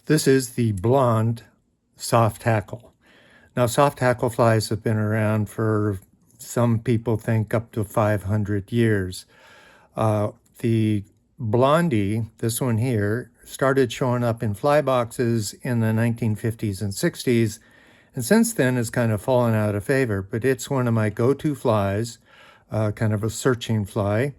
This is the blonde soft hackle. Now, soft hackle flies have been around for, some people think, up to 500 years. The Blondie, this one here, started showing up in fly boxes in the 1950s and 60s, and since then has kind of fallen out of favor, but it's one of my go-to flies, kind of a searching fly.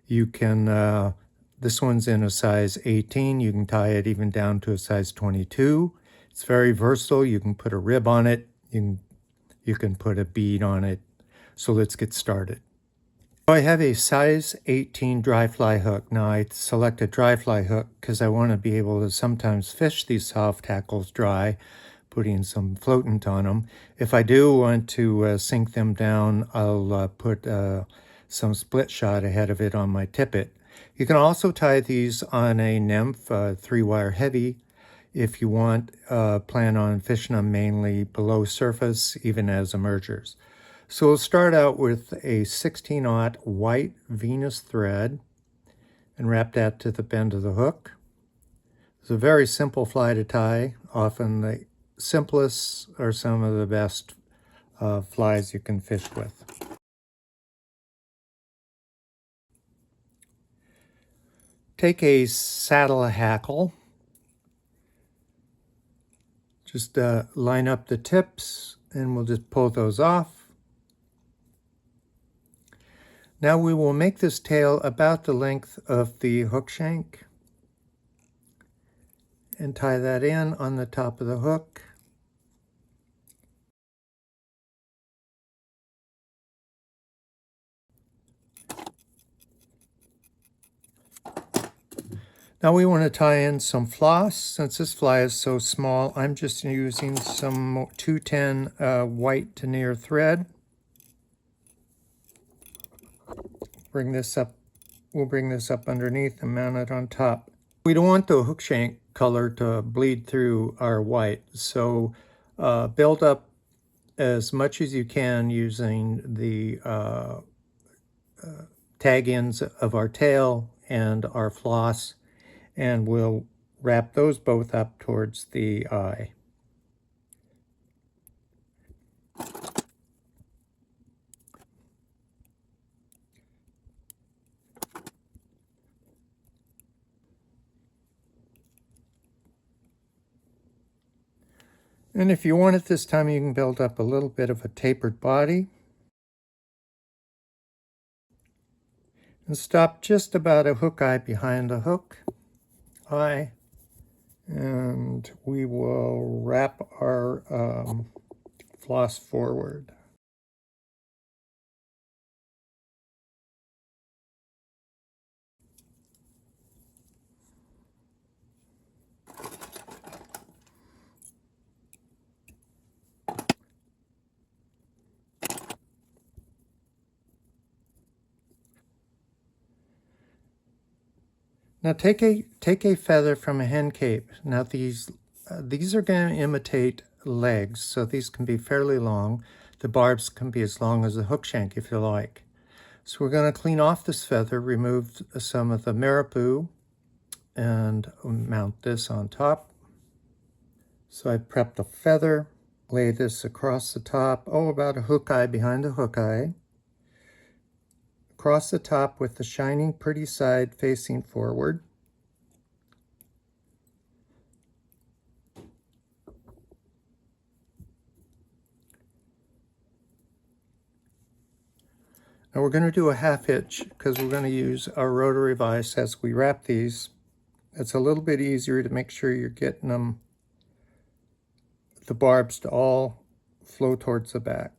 You can, this one's in a size 18. You can tie it even down to a size 22. It's very versatile. You can put a rib on it. You can put a bead on it. So let's get started. I have a size 18 dry fly hook. Now I select a dry fly hook because I want to be able to sometimes fish these soft hackles dry, putting some floatant on them. If I do want to sink them down, I'll put some split shot ahead of it on my tippet. You can also tie these on a Nymph 3-wire heavy if you want. Plan on fishing them mainly below surface, even as emergers. So we'll start out with a 16-aught white Venus thread and wrap that to the bend of the hook. It's a very simple fly to tie. Often the simplest are some of the best flies you can fish with. Take a saddle hackle. Just line up the tips and we'll just pull those off. Now we will make this tail about the length of the hook shank and tie that in on the top of the hook. Now we want to tie in some floss. Since this fly is so small, I'm just using some 210 white denier thread. Bring this up. We'll bring this up underneath and mount it on top. We don't want the hook shank color to bleed through our white, so build up as much as you can using the tag ends of our tail and our floss, and we'll wrap those both up towards the eye. And if you want it this time, you can build up a little bit of a tapered body. And stop just about a hook eye behind the hook eye. And we will wrap our floss forward. Now take a feather from a hen cape. Now these are going to imitate legs, so these can be fairly long. The barbs can be as long as a hook shank if you like. So we're going to clean off this feather, remove some of the marabou, and mount this on top. So I prep the feather, lay this across the top, about a hook eye behind the hook eye. Across the top with the shining pretty side facing forward. Now we're going to do a half hitch because we're going to use our rotary vise as we wrap these. It's a little bit easier to make sure you're getting them, the barbs to all flow towards the back.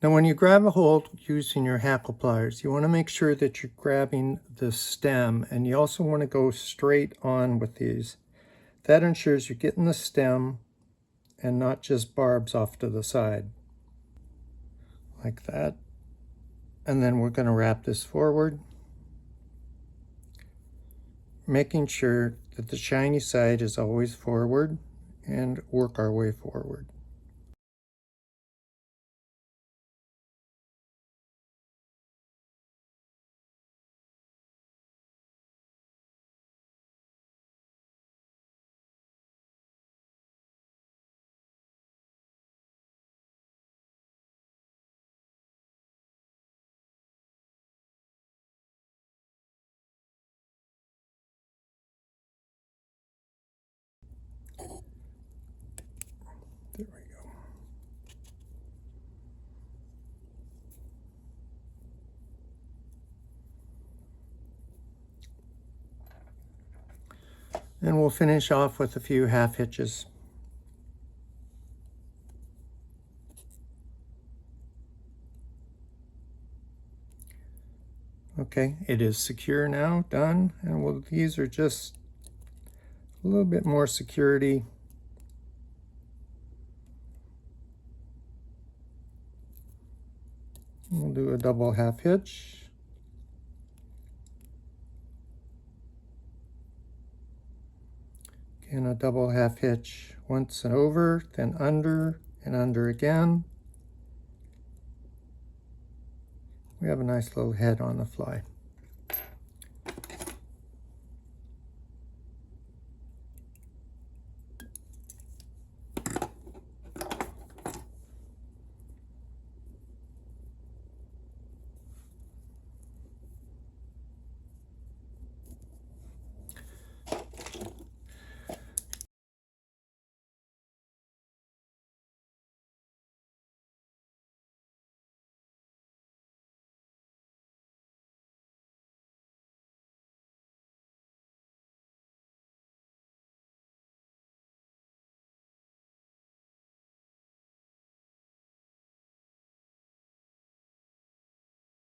Now when you grab a hold using your hackle pliers, you want to make sure that you're grabbing the stem, and you also want to go straight on with these. That ensures you're getting the stem and not just barbs off to the side. Like that. And then we're going to wrap this forward, making sure that the shiny side is always forward, and work our way forward. And we'll finish off with a few half hitches. Okay, it is secure now, done, and these are just a little bit more security. We'll do a double half hitch. Again, a double half hitch once and over, then under and under again. We have a nice little head on the fly.